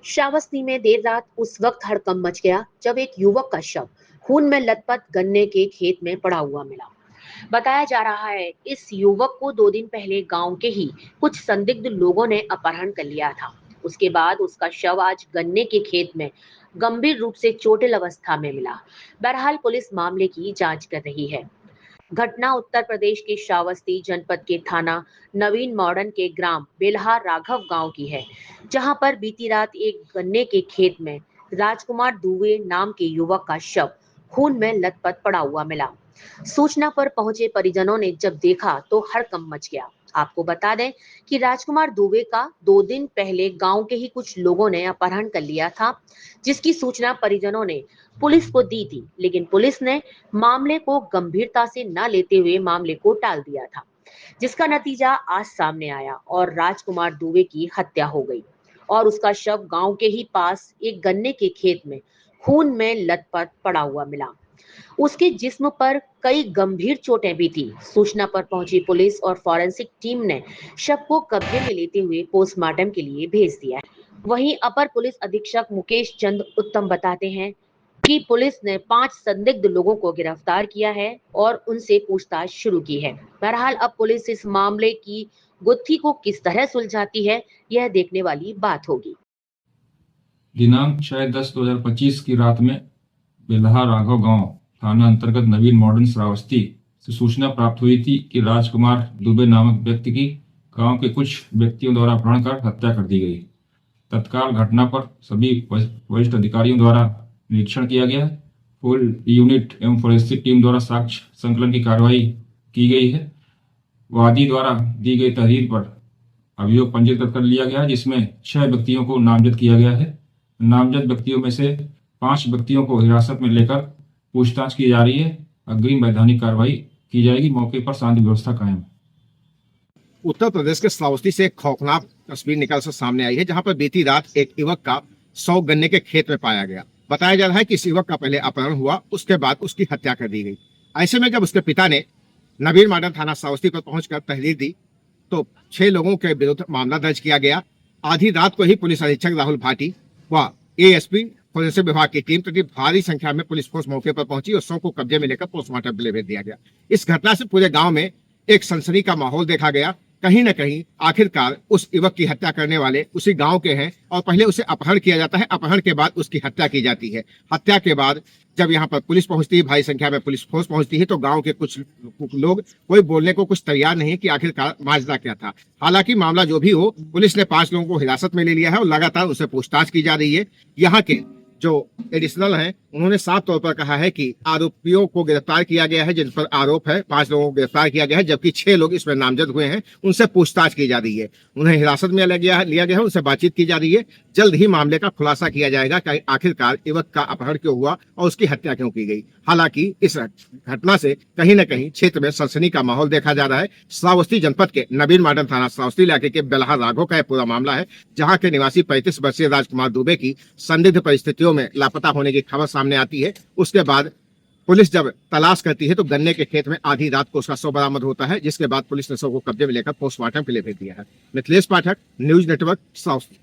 श्रावस्ती में देर रात उस वक्त हड़कंप मच गया जब एक युवक का शव खून में लथपथ गन्ने के खेत में पड़ा हुआ मिला। बताया जा रहा है इस युवक को 2 दिन पहले गांव के ही कुछ संदिग्ध लोगों ने अपहरण कर लिया था। उसके बाद उसका शव आज गन्ने के खेत में गंभीर रूप से चोटिल अवस्था में मिला। बहरहाल पुलिस मामले की जांच कर रही है। घटना उत्तर प्रदेश के श्रावस्ती जनपद के थाना नवीन मॉडर्न के ग्राम बेल्हा राघव गांव की है, जहां पर बीती रात एक गन्ने के खेत में राजकुमार दुबे नाम के युवक का शव खून में लथपथ पड़ा हुआ मिला। सूचना पर पहुंचे परिजनों ने जब देखा तो हड़कंप मच गया। आपको बता दें कि राजकुमार दुबे का 2 दिन पहले गांव के ही कुछ लोगों ने अपहरण कर लिया था, जिसकी सूचना परिजनों ने पुलिस को दी थी, लेकिन पुलिस ने मामले को गंभीरता से न लेते हुए मामले को टाल दिया था, जिसका नतीजा आज सामने आया और राजकुमार दुबे की हत्या हो गई और उसका शव गांव के ही पास एक गन्ने के खेत में खून में लथपथ पड़ा हुआ मिला। उसके जिस्म पर कई गंभीर चोटें भी थी। सूचना पर पहुंची पुलिस और फॉरेंसिक टीम ने शव को कब्जे में लेते हुए पोस्टमार्टम के लिए भेज दिया है। वहीं अपर पुलिस अधीक्षक मुकेश चंद उत्तम बताते हैं कि पुलिस ने 5 संदिग्ध लोगों को गिरफ्तार किया है और उनसे पूछताछ शुरू की है। बहरहाल अब पुलिस इस मामले की गुत्थी को किस तरह सुलझाती है, यह देखने वाली बात होगी। दिनांक 6/10/2025 की रात में बेल्हा राघव गांव थाना अंतर्गत नवीन मॉडर्न श्रावस्ती से सूचना प्राप्त हुई थी कि राजकुमार दुबे नामक व्यक्ति की गांव के कुछ व्यक्तियों द्वारा अपहरण कर हत्या कर दी गई। तत्काल घटना पर सभी वरिष्ठ अधिकारियों द्वारा निरीक्षण किया गया। फुल यूनिट एवं फॉरेंसिक टीम द्वारा साक्ष्य संकलन की कार्रवाई की गई है। वादी द्वारा दी गई तहरीर पर अभियोग पंजीकृत कर लिया गया, जिसमें 6 व्यक्तियों को नामजद किया गया है। नामजद व्यक्तियों में से 5 व्यक्तियों को हिरासत में लेकर पूछताछ की जा रही है। अग्रिम वैधानिक कार्रवाई की जाएगी। मौके पर शांति व्यवस्था कायम है। उत्तर प्रदेश के श्रावस्ती से एक खौफनाक तस्वीर निकल कर सामने आई है, जहां पर बीती रात एक युवक का 100 गन्ने के खेत में पाया गया। बताया जा रहा है कि इस युवक का पहले अपहरण हुआ, उसके बाद उसकी हत्या कर दी गई। ऐसे में जब उसके पिता ने नवीन मॉडर्न थाना श्रावस्ती पर पहुंचकर तहरीर दी तो 6 लोगों के विरुद्ध मामला दर्ज किया गया। आधी रात को ही पुलिस अधीक्षक राहुल भाटी व एएसपी फोरेंसिक विभाग की टीम तथा भारी संख्या में पुलिस फोर्स मौके पर पहुंची और शव को कब्जे में लेकर पोस्टमार्टम के लिए भेज दिया गया। इस घटना से पूरे गांव में एक सनसनी का माहौल देखा गया। कहीं न कहीं आखिरकार उस युवक की हत्या करने वाले उसी गांव के हैं और पहले उसे अपहरण किया जाता है, अपहरण के बाद उसकी हत्या की जाती है। हत्या के बाद जब यहाँ पर पुलिस पहुंचती है, भारी संख्या में पुलिस फोर्स पहुंचती है, तो गांव के कुछ लोग कोई बोलने को कुछ तैयार नहीं है कि आखिरकार माजरा क्या था। हालांकि मामला जो भी हो, पुलिस ने 5 लोगों को हिरासत में ले लिया है और लगातार उनसे पूछताछ की जा रही है। यहाँ के जो एडिशनल हैं, उन्होंने साफ तौर पर कहा है कि आरोपियों को गिरफ्तार किया गया है, जिन पर आरोप है 5 लोगों को गिरफ्तार किया गया है, जबकि 6 लोग इसमें नामजद हुए हैं। उनसे पूछताछ की जा रही है, उन्हें हिरासत में लिया गया है, उनसे बातचीत की जा रही है। जल्द ही मामले का खुलासा किया जाएगा कि आखिरकार युवक का अपहरण क्यों हुआ और उसकी हत्या क्यों की गई। हालांकि इस घटना से कहीं न कहीं क्षेत्र में सनसनी का माहौल देखा जा रहा है। श्रावस्ती जनपद के नवीन मॉडर्न थाना श्रावस्ती इलाके के बेल्हा राघव का यह पूरा मामला है, जहां के निवासी 35 वर्षीय राजकुमार दुबे की संदिग्ध परिस्थितियों में लापता होने की खबर सामने आती है। उसके बाद पुलिस जब तलाश करती है तो गन्ने के खेत में आधी रात को उसका शव बरामद होता है, जिसके बाद पुलिस ने शव को कब्जे में लेकर पोस्टमार्टम के लिए भेज दिया है। मिथिलेश पाठक, न्यूज नेटवर्क, श्रावस्ती।